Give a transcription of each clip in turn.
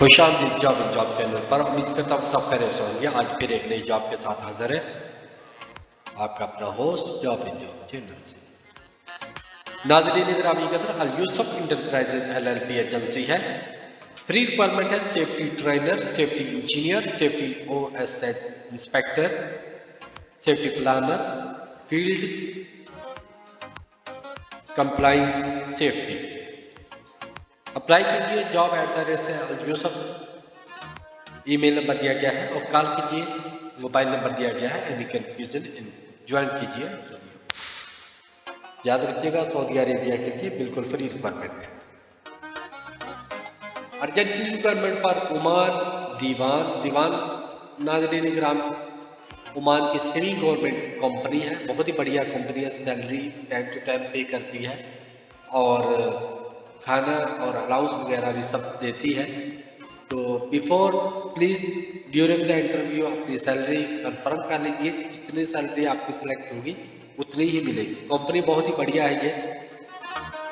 खुशामदीद job in job channel पर। उम्मीद करता हूँ सब खैरियत से होंगे। आज फिर एक नई जॉब के साथ हाजिर है आपका अपना host job in job channel से। नाज़रीन ग्रामी कदर, Al Yusuf enterprises LLP agency है। फ्री रिक्वायरमेंट है safety trainer, safety engineer, safety OSS inspector, safety planner, field compliance safety. Apply कीजिए जॉब @ से अल यूसुफ ईमेल नंबर दिया गया है और कॉल कीजिए, मोबाइल नंबर दिया गया है। एनी कंफ्यूजन इन ज्वाइन कीजिए। याद रखिएगा सऊदी अरेबिया के लिए बिल्कुल फ्री रिक्वायरमेंट है। अर्जेंट रिक्वायरमेंट पर ओमान दीवान नाज़रीन ग्राम, ओमान की सेमी गवर्नमेंट कंपनी है, बहुत ही बढ़िया कंपनी है। सैलरी टाइम टू टाइम पे करती है और खाना और अलाउंस वगैरह भी सब देती है। तो before please during the interview अपनी सैलरी कंफर्म कर लीजिए। जितनी सैलरी आपकी सिलेक्ट होगी उतनी ही मिलेगी। कंपनी बहुत ही बढ़िया है ये,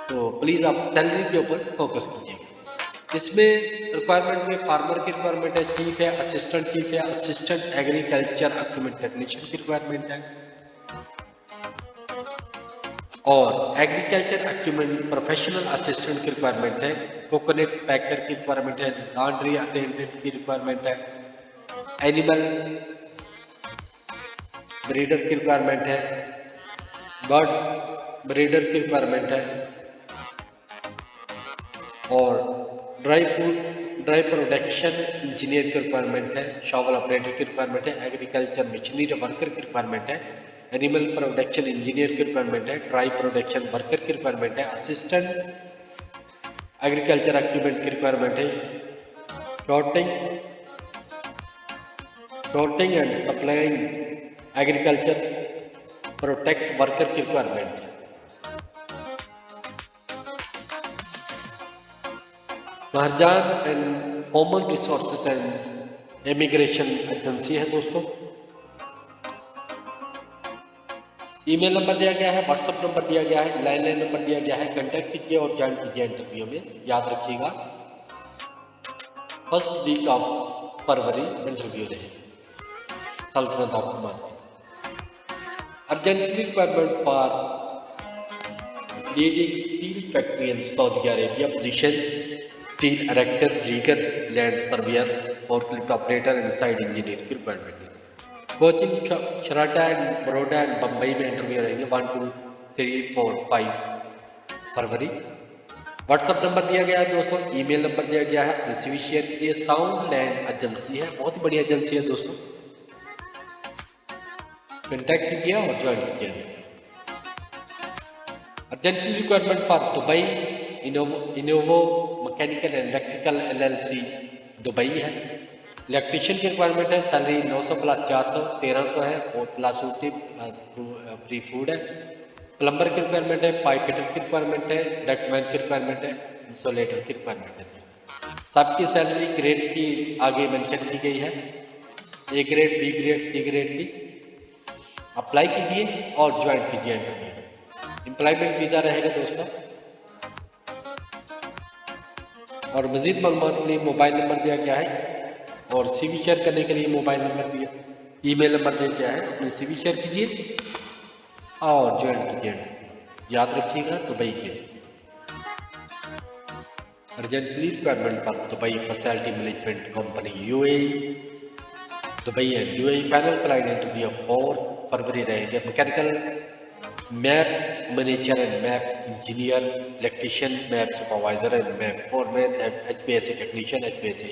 तो प्लीज़ आप सैलरी के ऊपर फोकस कीजिएगा। इसमें रिक्वायरमेंट में फार्मर की रिक्वायरमेंट है, चीफ है, असिस्टेंट चीफ है, असिस्टेंट एग्रीकल्चर एक्विपमेंट टेक्नीशियन की रिक्वायरमेंट है और एग्रीकल्चर एक्विपमेंट प्रोफेशनल असिस्टेंट की रिक्वायरमेंट है। कोकोनट पैकर की रिक्वायरमेंट है, लॉन्ड्री अटेंडेंट की रिक्वायरमेंट है, एनिमल ब्रीडर की रिक्वायरमेंट है, बर्ड्स ब्रीडर की रिक्वायरमेंट है और ड्राई प्रोडक्शन इंजीनियर की रिक्वायरमेंट है, शॉवल ऑपरेटर की रिक्वायरमेंट है, एग्रीकल्चर मशीनरी वर्कर की रिक्वायरमेंट है, एनिमल प्रोडक्शन इंजीनियर की रिक्वायरमेंट है, ड्राई प्रोडक्शन वर्कर की रिक्वायरमेंट है, असिस्टेंट एग्रीकल्चर एक्विपमेंट की रिक्वायरमेंट है, sorting and supplying agriculture protect worker की रिक्वायरमेंट है। Maharjan and human resources and immigration agency है दोस्तों। ईमेल नंबर दिया गया है, व्हाट्सएप नंबर दिया गया है, लैंडलाइन नंबर दिया गया है। कांटेक्ट कीजिए और ज्वाइन कीजिए इंटरव्यू में। याद रखिएगा फर्स्ट वीक ऑफ फरवरी इंटरव्यू रहे सल्तनत of Oman. Urgent requirement for leading steel factory in Saudi Arabia position steel erector, rigger, land surveyor, forklift operator, inside engineer की रिक्वायरमेंट है। कोचिंग शराटा एंड बड़ौदा एंड बम्बई में इंटरव्यू रहेंगे 1, 2, 3, 4, 5 फरवरी। व्हाट्सएप नंबर दिया गया है दोस्तों, ईमेल नंबर दिया गया है। अपनी CV शेयर कीजिए। साउंड लैंड एजेंसी है, बहुत ही बढ़िया एजेंसी है दोस्तों। कॉन्टैक्ट कीजिए और ज्वाइन कीजिए। Urgent requirement for Dubai Innovo mechanical and electrical LLC Dubai है। इलेक्ट्रीशियन की रिक्वायरमेंट है। सैलरी 900 प्लस 400 1300 है और प्लस OT फ्री फूड है। प्लम्बर की रिक्वायरमेंट है, पाइप फिटर की रिक्वायरमेंट है, डक्टमैन की रिक्वायरमेंट है, इंसुलेटर की रिक्वायरमेंट है। सबकी सैलरी ग्रेड की आगे मेंशन की गई है, A grade, B grade, C grade की। अप्लाई कीजिए और ज्वाइन कीजिए इंटरव्यू। एम्प्लॉयमेंट वीज़ा रहेगा दोस्तों। और मज़ीद मालूमात के लिए मोबाइल नंबर दिया गया है और CV शेयर करने के लिए मोबाइल नंबर दिया, ईमेल नंबर दिया गया है। अपनी CV शेयर कीजिए और ज्वाइन कीजिए। याद रखिएगा दुबई के अर्जेंटली रिक्वायरमेंट पर Dubai facility management company UAE Dubai and UAE final client interview 4 फरवरी रहेंगे। Mechanical MEP manager and MEP engineer, electrician, MEP supervisor and MEP foreman, HVAC technician, HVAC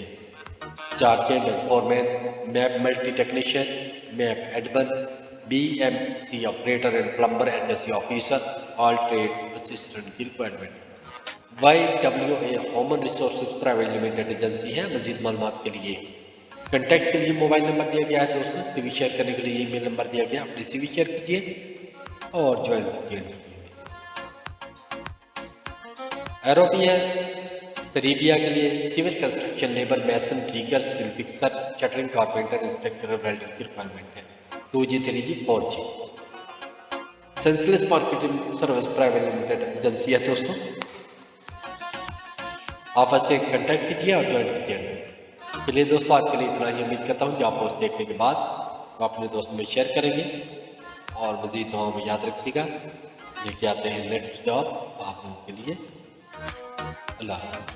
chargehand and foreman, MEP multi technician, MEP admin, BMC operator and plumber, HSC officer, all trade assistant की requirement. YWA human resources private limited agency है। मजीद मालूमात के लिए contact के लिए mobile number दिया गया है दोस्तों। CV शेयर करने के लिए ईमेल नंबर दिया गया। अपनी CV शेयर कीजिए और ज्वाइन कीजिए। एरोपी है सरीबिया के लिए civil construction labour, mason, rigger, steel fixer, shuttering, carpenter, instructor, welder की रिक्वायरमेंट है। 2G, 3G, 4G। Senseless marketing service private limited agency है दोस्तों। आप ऐसे कॉन्टैक्ट कीजिए और ज्वाइन कीजिए। चलिए दोस्तों, आज के लिए इतना ही। उम्मीद करता हूँ कि आप पोस्ट देखने के बाद तो अपने दोस्तों में शेयर करेंगे और मज़ीद दुआओं में याद रखिएगा। लेके आते हैं नेक्स्ट जॉब आप लोगों के लिए। अल्लाह हाफ़िज़।